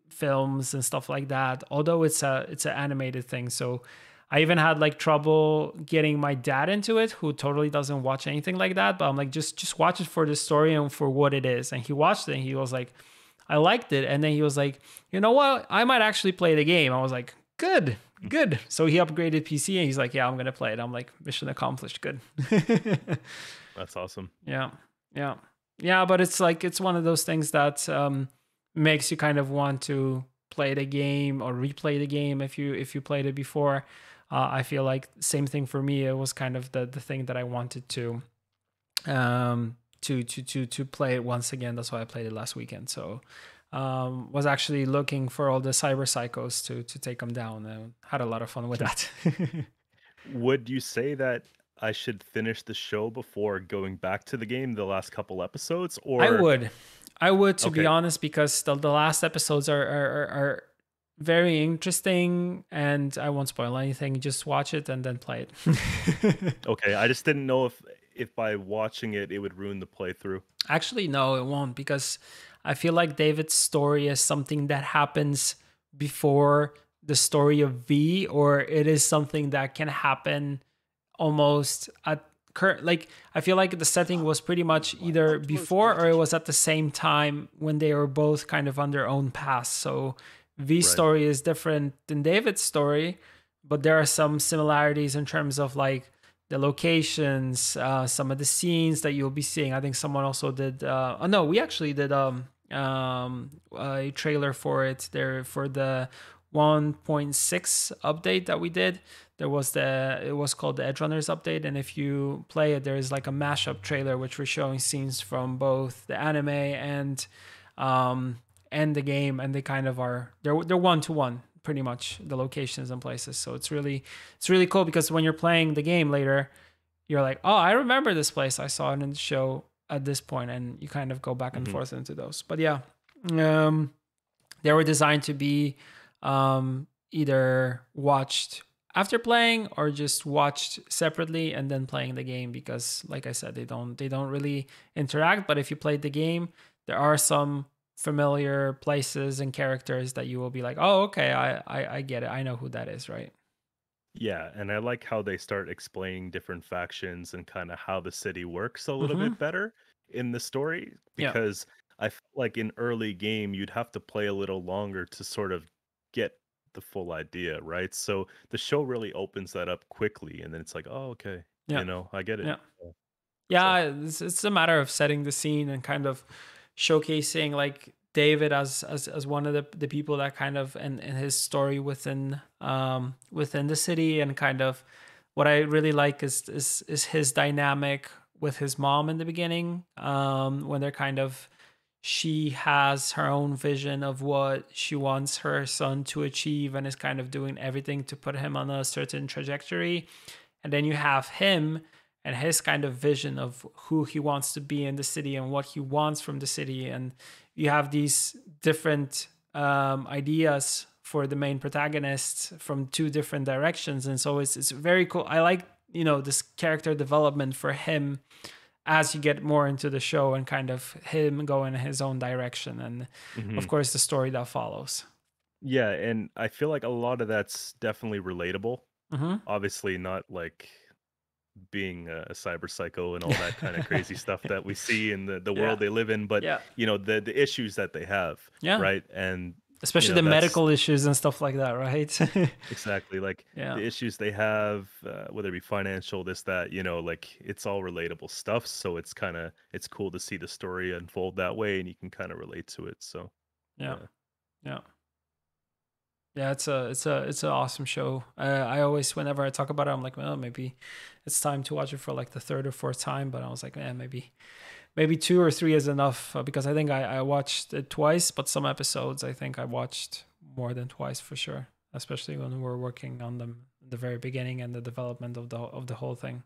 films and stuff like that. Although it's an animated thing, so I even had like trouble getting my dad into it, who totally doesn't watch anything like that. But I'm like, just watch it for the story and for what it is. And he watched it and he was like, I liked it. And then he was like, you know what? I might actually play the game. I was like, good, good. So he upgraded PC and he's like, yeah, I'm gonna play it. I'm like, mission accomplished. Good. That's awesome. Yeah, yeah, yeah. But it's like it's one of those things that makes you kind of want to play the game or replay the game if you played it before. I feel like same thing for me. It was kind of the thing that I wanted to play it once again. That's why I played it last weekend. So was actually looking for all the cyber psychos to take them down, and had a lot of fun with that. Would you say that I should finish the show before going back to the game, the last couple episodes, I or would. I would, to be okay, honest, because the last episodes are very interesting, and I won't spoil anything. Just watch it and then play it. okay. I just didn't know if by watching it it would ruin the playthrough. Actually, no, it won't, because I feel like David's story is something that happens before the story of V, or it is something that can happen almost at like I feel like the setting was pretty much either before or it was at the same time when they were both kind of on their own paths. So V's Right. story is different than David's story, but there are some similarities in terms of like the locations, some of the scenes that you'll be seeing. I think someone also did. Oh no, we actually did a trailer for it there for the 1.6 update that we did. It was called the Edgerunners update, and if you play it, there is like a mashup trailer which we're showing scenes from both the anime and the game, and they kind of are they're one to one pretty much, the locations and places. So it's really cool because when you're playing the game later, you're like, oh, I remember this place. I saw it in the show at this point, and you kind of go back and forth into those. But yeah, they were designed to be either watched after playing or just watched separately and then playing the game, because like I said, they don't really interact. But if you played the game, there are some familiar places and characters that you will be like, oh, okay, I get it. I know who that is, right? Yeah, and I like how they start explaining different factions and kind of how the city works a little bit better in the story, Yeah. because I feel like in early game you'd have to play a little longer to sort of get the full idea, right? So the show really opens that up quickly, and then it's like, oh, okay, Yeah. I get it. Yeah. So, Yeah, it's a matter of setting the scene and kind of showcasing like David as one of the people that kind of and his story within the city, and kind of what I really like is his dynamic with his mom in the beginning, when they're kind of she has her own vision of what she wants her son to achieve and is kind of doing everything to put him on a certain trajectory. And then you have him and his kind of vision of who he wants to be in the city and what he wants from the city. And you have these different ideas for the main protagonists from two different directions. And so it's very cool. I like, this character development for him as you get more into the show and kind of him going in his own direction. And of mhm. course, the story that follows. Yeah, and I feel like a lot of that's definitely relatable. Mm-hmm. Obviously, not like being a cyber psycho and all that kind of crazy stuff that we see in the Yeah. world they live in, but Yeah. the issues that they have, Yeah. right? And Especially the that's medical issues and stuff like that, right? exactly like Yeah. the issues they have, whether it be financial, this, that, like it's all relatable stuff. So it's cool to see the story unfold that way, and you can kind of relate to it. So Yeah. yeah. Yeah. Yeah, it's an awesome show. I always, whenever I talk about it, I'm like, well, maybe it's time to watch it for like the third or fourth time. But I was like, maybe two or three is enough, because I think I watched it twice, but some episodes I think I watched more than twice for sure, especially when we were working on them in the very beginning and the development of the whole thing.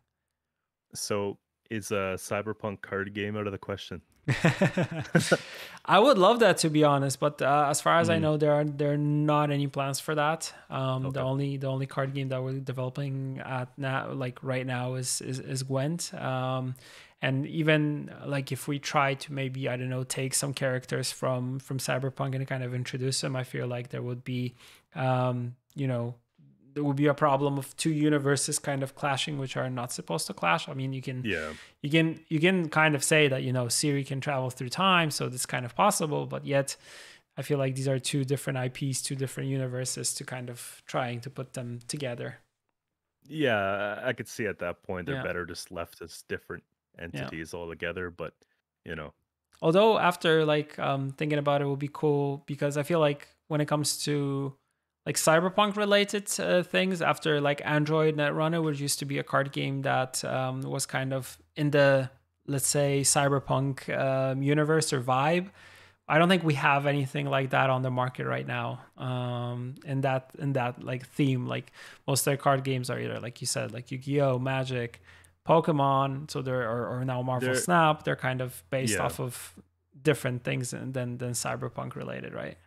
So is a cyberpunk card game out of the question? I would love that, to be honest, but as far as I Mm, know, there are not any plans for that. The okay. only card game that we're developing at now, like right now, is Gwent. And even like if we try to maybe, I don't know, take some characters from Cyberpunk and kind of introduce them, I feel like there would be, you know, there would be a problem of two universes kind of clashing, which are not supposed to clash. I mean, Yeah. you can kind of say that, Siri can travel through time, so it's kind of possible, but yet I feel like these are two different IPs, two different universes, to kind of trying to put them together. Yeah, I could see at that point they're Yeah. better just left as different Yeah. entities altogether, but you know, Although after like thinking about it, would be cool, because I feel like when it comes to like cyberpunk related things, after like Android Netrunner, which used to be a card game that was kind of in the, let's say, cyberpunk universe or vibe, I don't think we have anything like that on the market right now. In that like theme, like most of their card games are either, like you said, like Yu-Gi-Oh, Magic, Pokemon. So they're or now Marvel they're Snap. They're kind of based yeah, off of different things than cyberpunk related, right?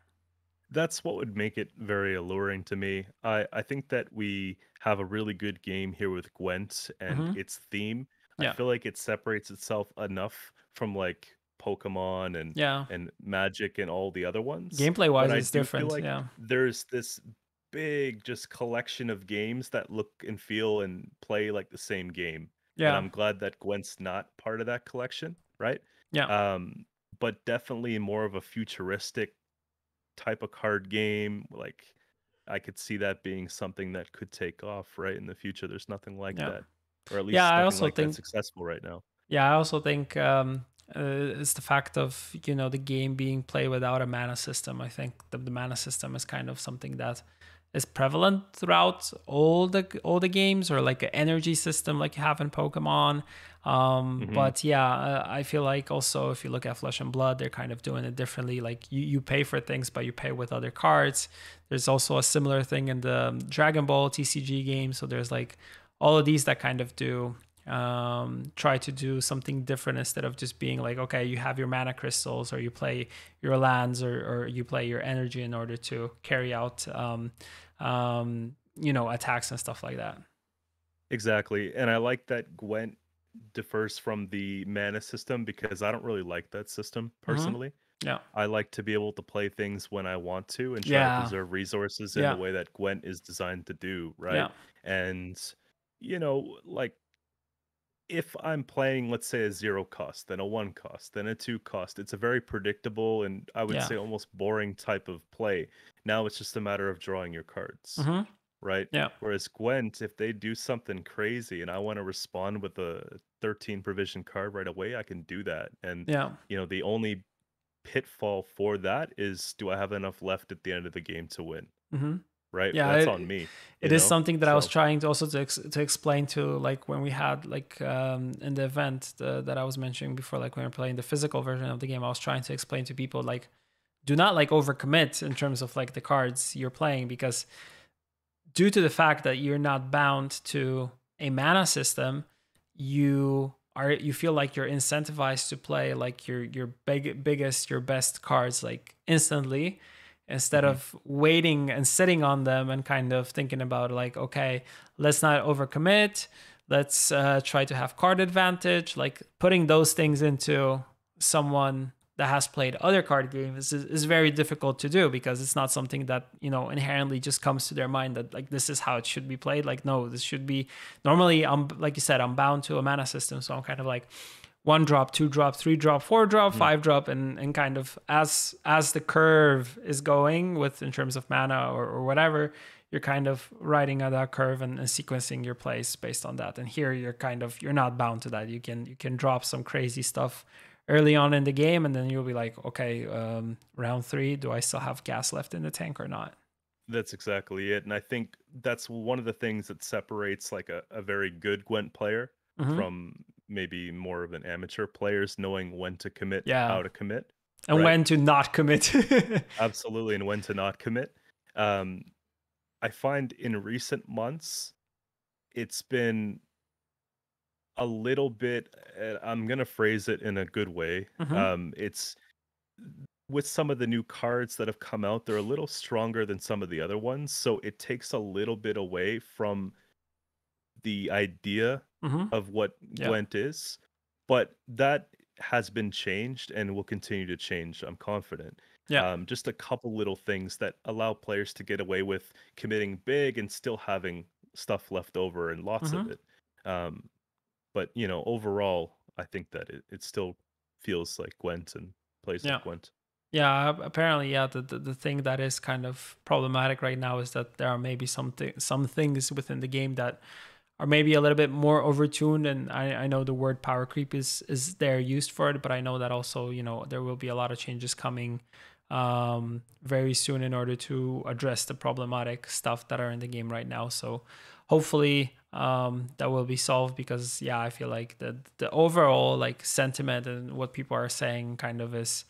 that's what would make it very alluring to me. I think that we have a really good game here with Gwent and Mm-hmm. its theme. I Yeah. feel like it separates itself enough from like Pokemon Yeah. and Magic and all the other ones. Gameplay But wise, I it's do feel different. like Yeah. there's this big just collection of games that look and feel and play like the same game. and Yeah. I'm glad that Gwent's not part of that collection, right? Yeah. Um, but definitely more of a futuristic type of card game. Like I could see that being something that could take off right in the future. There's nothing like Yeah. that, or at Yeah. least I nothing also like that think successful right now. Yeah, I also think it's the fact of the game being played without a mana system. I think the mana system is kind of something that is prevalent throughout all the games, or like an energy system like you have in Pokemon. Hmm. But yeah, I feel like also if you look at Flesh and Blood, they're kind of doing it differently. Like you pay for things, but you pay with other cards. There's also a similar thing in the Dragon Ball TCG game. So there's like all of these that kind of do try to do something different instead of just being like, okay, you have your mana crystals, or you play your lands, or you play your energy in order to carry out attacks and stuff like that. Exactly, and I like that Gwent differs from the mana system because I don't really like that system Mm-hmm. personally. Yeah. I like to be able to play things when I want to and try to Yeah. preserve resources in the Yeah. way that Gwent is designed to do, right? Yeah. And like if I'm playing, let's say, a 0 cost, then a 1 cost, then a 2 cost, it's a very predictable and I would Yeah. say almost boring type of play. Now it's just a matter of drawing your cards, Mm-hmm. right? Yeah. Whereas Gwent, if they do something crazy and I want to respond with a 13 provision card right away, I can do that. And Yeah. the only pitfall for that is, do I have enough left at the end of the game to win? Mm-hmm. Right? Yeah, That's on me, it is something that I was So, trying to also to explain to, like, when we had like in the event that I was mentioning before, like when we were playing the physical version of the game, I was trying to explain to people like, do not like overcommit in terms of like the cards you're playing, because due to the fact that you're not bound to a mana system, you feel like you're incentivized to play like your biggest, your best cards like instantly, instead mhm. of waiting and sitting on them and kind of thinking about like, okay, let's not overcommit, let's try to have card advantage. Like putting those things into someone that has played other card games is very difficult to do, because it's not something that inherently just comes to their mind that like this is how it should be played. Like, no, this should be normally, I'm like you said, I'm bound to a mana system, so I'm kind of like 1 drop, 2 drop, 3 drop, 4 drop, Mhm. 5 drop, and kind of as the curve is going with in terms of mana or whatever, you're kind of riding on that curve and sequencing your plays based on that. And here you're not bound to that. You can drop some crazy stuff early on in the game, and then you'll be like, okay, round 3, do I still have gas left in the tank or not? That's exactly it. And I think that's one of the things that separates like a very good Gwent player Hmm. from maybe more of an amateur players, knowing when to commit, Yeah, how to commit, and right? when to not commit. Absolutely, and when to not commit. Um, I find in recent months, it's been a little bit, I'm gonna phrase it in a good way. Hmm. It's with some of the new cards that have come out, they're a little stronger than some of the other ones, so it takes a little bit away from the idea Hmm. of what Yeah. Gwent is, but that has been changed and will continue to change, I'm confident. Yeah. Just a couple little things that allow players to get away with committing big and still having stuff left over and lots of Hmm. it. Um, but overall, I think that it still feels like Gwent and plays like Yeah. Gwent. Yeah, apparently, yeah. The thing that is kind of problematic right now is that there are maybe some things within the game that are maybe a little bit more overtuned. And I know the word power creep is there used for it, but I know that also there will be a lot of changes coming very soon in order to address the problematic stuff that are in the game right now. So hopefully that will be solved, because yeah, I feel like the overall like sentiment and what people are saying kind of is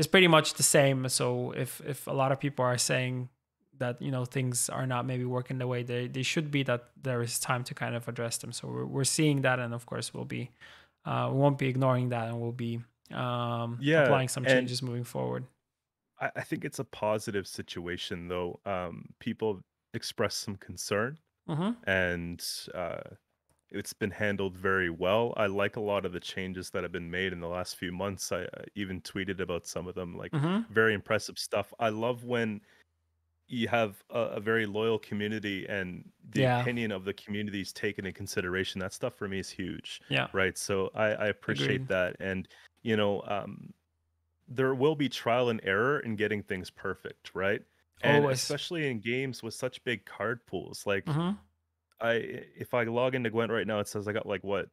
pretty much the same. So if a lot of people are saying that things are not maybe working the way they should be, that there is time to kind of address them. So we're seeing that, and of course we won't be ignoring that, and we'll be Yeah, applying some and changes moving forward. I think it's a positive situation though. People express some concern, Mm-hmm. and uh, it's been handled very well. I like a lot of the changes that have been made in the last few months. I even tweeted about some of them, like Mm-hmm. very impressive stuff. I love when you have a very loyal community, and the Yeah, opinion of the community is taken in consideration. That stuff for me is huge, yeah, right? So I appreciate agreed. that. And you know, there will be trial and error in getting things perfect, right? And Always. especially in games with such big card pools, like Mm-hmm. I if I log into Gwent right now, it says I got like what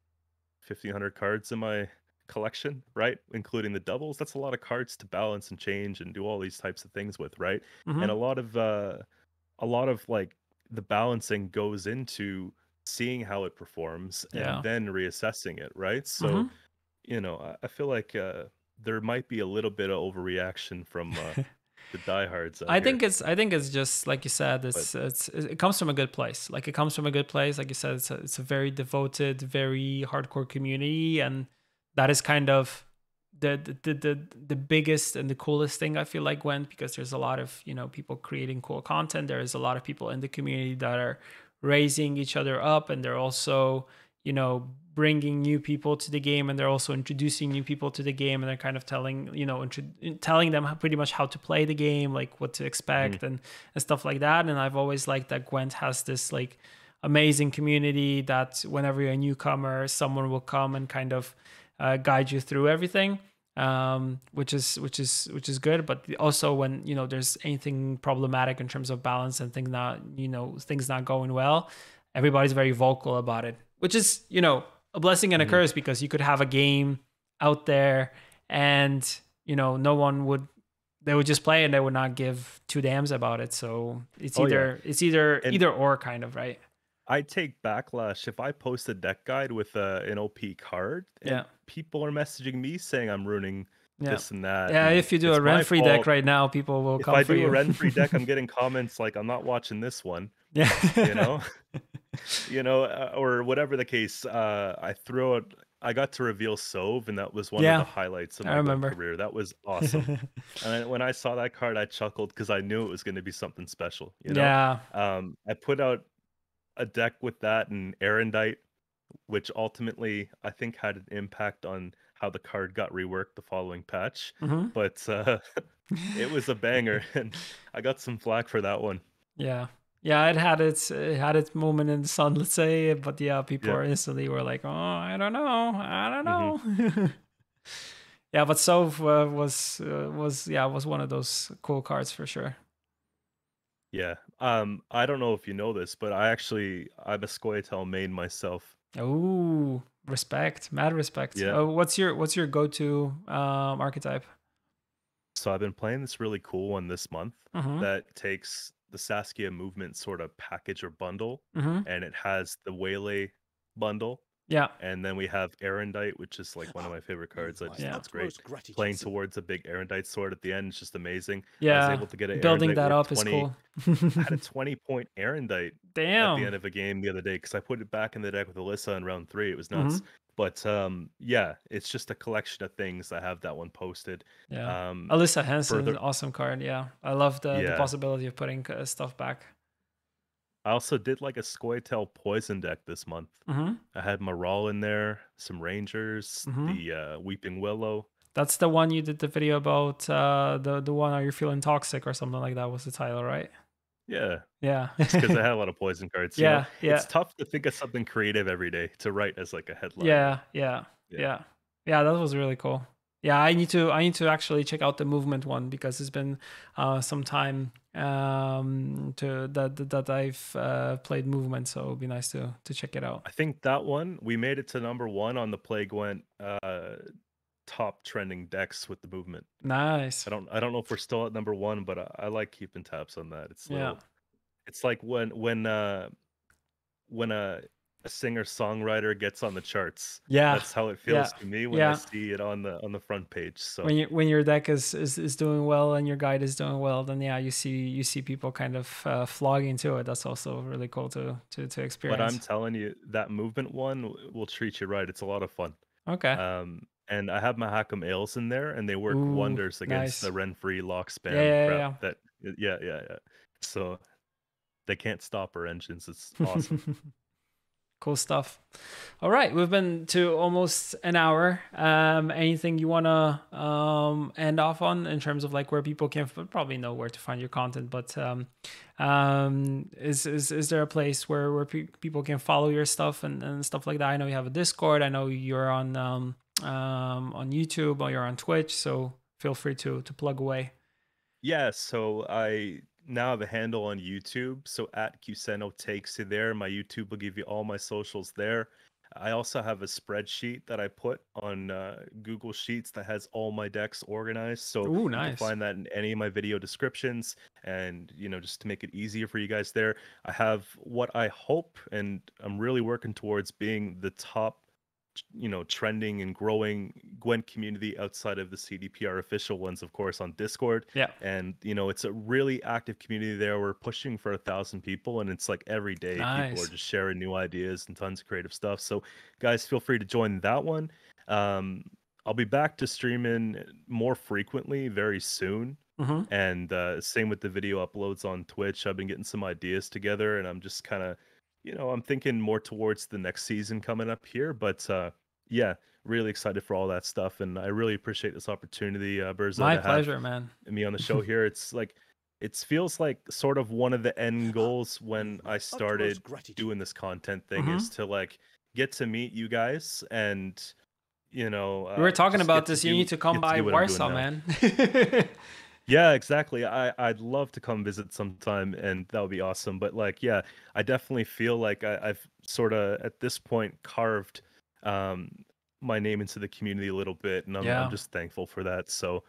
1,500 cards in my collection, right? Including the doubles. That's a lot of cards to balance and change and do all these types of things with, right? And Mm-hmm. a lot of like the balancing goes into seeing how it performs and Yeah. then reassessing it, right? So, Mm-hmm. you know, I feel like there might be a little bit of overreaction from the diehards out here, I think it's just like you said. but It comes from a good place. Like it comes from a good place. Like you said, it's a very devoted, very hardcore community, and that is kind of the biggest and the coolest thing I feel like went, because there's a lot of people creating cool content. There is a lot of people in the community that are raising each other up, and they're also bringing new people to the game, and they're also introducing new people to the game, and they're kind of telling them pretty much how to play the game, like what to Mhm. expect, and stuff like that. And I've always liked that Gwent has this like amazing community that whenever you're a newcomer, someone will come and kind of guide you through everything, which is good. But also when there's anything problematic in terms of balance and things not going well, everybody's very vocal about it, which is a blessing and a Mhm. curse, because you could have a game out there and no one would they would just play and they would not give two damns about it. So it's Oh yeah. And either or, kind of, right? I take backlash if I post a deck guide with an OP card and Yeah. people are messaging me saying I'm ruining Yeah. this and that, Yeah, and if you do a it's my rent-free deck fault. right now, people will If come I for do a you. Ren-free deck, I'm getting comments like I'm not watching this one, you Yeah. know? Or whatever the case. I got to reveal Sove, and that was one of the Yeah, highlights of I my Gwent remember. career. That was awesome. And then when I saw that card, I chuckled because I knew it was going to be something special, you know? Yeah. I put out a deck with that and Erendite, which ultimately I think had an impact on how the card got reworked the following patch. Hmm. But it was a banger, and I got some flack for that one. Yeah. Yeah, it had its moment in the sun, let's say, but yeah, people Yep. are instantly were like, "Oh, I don't know. I don't Hmm. know." Yeah, but Sov was one of those cool cards for sure. Yeah. I don't know if you know this, but I'm a Scoia'tael main myself. Oh, respect, mad respect. Yeah. What's your go-to archetype? So I've been playing this really cool one this month Mm-hmm. that takes the Saskia movement sort of package or bundle, Mm-hmm. and it has the Waylay bundle. Yeah. And then we have Erendite, which is like one of my favorite cards. You've I my just think Yeah. it's great. utmost Playing gratitude. towards a big Erendite sword at the end is just amazing. I was Yeah. able to get an Building Erendite that worth up is 20. cool. I had a 20-point Erendite at the Damn. end of a game the other day because I put it back in the deck with Alyssa in round 3. It was nuts. Mm-hmm. But yeah, it's just a collection of things. I have that one posted. Yeah. Um, Alyssa Hansen is an further, awesome card. Yeah. I love the yeah. possibility of putting stuff back. I also did like a Scoia'tael poison deck this month. Mm-hmm. I had Maral in there, some Rangers, Mm-hmm. the Weeping Willow. That's the one you did the video about, the one, Are You Feeling Toxic or something like that was the title, right? Yeah, Yeah. just because I had a lot of poison cards. Yeah, It's yeah. tough to think of something creative every day to write as like a headline, right? Yeah, yeah, Yeah. yeah. Yeah, that was really cool. Yeah, I need to actually check out the movement one, because it's been some time to that I've played movement, so it'd be nice to check it out. I think that one we made it to number 1 on the Plague Went top trending decks with the movement. Nice. I don't know if we're still at number 1, but I like keeping tabs on that. Yeah. It's like when a singer songwriter gets on the charts. Yeah. That's how it Yeah. feels to me when I Yeah. see it on the front page. So When your deck is doing well and your guide is doing well, then yeah, you see people kind of flogging to it. That's also really cool to but I'm experience. telling you, that movement one will treat you right. It's a lot of fun. Okay. And I have my Hack'em Ales in there, and they work Ooh, wonders against the nice. Ren-free lock Yeah, spam crap. yeah, Yeah. So they can't stop our engines. It's yeah. awesome. Cool stuff. All right, we've been to almost an hour. Anything you want to end off on in terms of like where people can probably know where to find your content, but is there a place where people can follow your stuff and stuff like that? I know you have a Discord. I know you're on YouTube or you're on Twitch, so feel free to plug away. Yeah, so I now have a handle on YouTube. So at Qcento takes you there. My YouTube will give you all my socials there. I also have a spreadsheet that I put on Google Sheets that has all my decks organized. So Ooh, you can nice. find that in any of my video descriptions. And, just to make it easier for you guys there, I have what I hope, and I'm really working towards being the top trending and growing Gwent community outside of the CDPR official ones, of course, on Discord. Yeah. And it's a really active community there. We're pushing for 1,000 people, and it's like every day people are Nice. just sharing new ideas and tons of creative stuff. So guys, feel free to join that one. I'll be back to streaming more frequently very soon. Mm-hmm. And same with the video uploads on Twitch. I've been getting some ideas together, and I'm just kind of I'm thinking more towards the next season coming up here, but yeah, really excited for all that stuff, and I really appreciate this opportunity, Berzo, My to have pleasure, man. me on the show here. It's like it feels like sort of one of the end goals when I started doing this content thing Mm-hmm. is to like get to meet you guys, and We were talking just about this. You need to come get to by do what I'm doing Warsaw, now. man. Yeah, exactly. I'd love to come visit sometime, and that would be awesome. But like, yeah, I definitely feel like I've sort of at this point carved um, my name into the community a little bit, and I'm Yeah. just thankful for that. So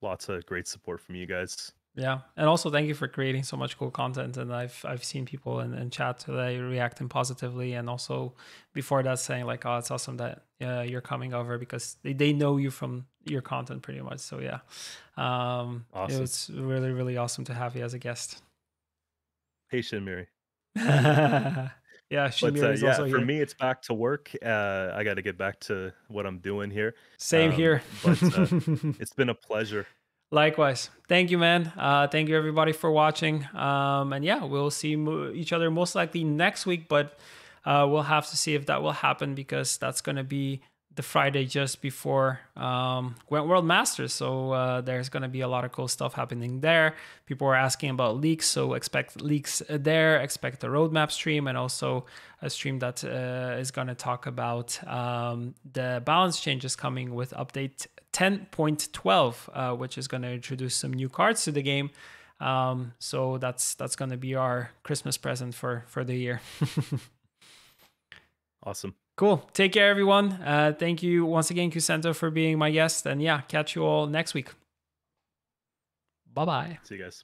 lots of great support from you guys. Yeah, and also thank you for creating so much cool content. And I've seen people in chat today reacting positively, and also before that saying like, "Oh, it's awesome that you're coming over," because they know you from your content pretty much. So yeah, Awesome. It was really really awesome to have you as a guest. Hey, Shinmiri. Yeah, Shimir is yeah, also for here. me, it's back to work. I got to get back to what I'm doing here. Same here. But it's been a pleasure. Likewise. Thank you, man. Thank you, everybody, for watching. And yeah, we'll see each other most likely next week, but we'll have to see if that will happen because that's going to be the Friday just before Gwent World Masters. So there's going to be a lot of cool stuff happening there. People are asking about leaks, so expect leaks there. Expect the roadmap stream and also a stream that is going to talk about the balance changes coming with update 10.12, which is going to introduce some new cards to the game. So that's going to be our Christmas present for the year. Awesome. Cool. Take care, everyone. Thank you once again, Qcento, for being my guest. And yeah, catch you all next week. Bye-bye. See you guys.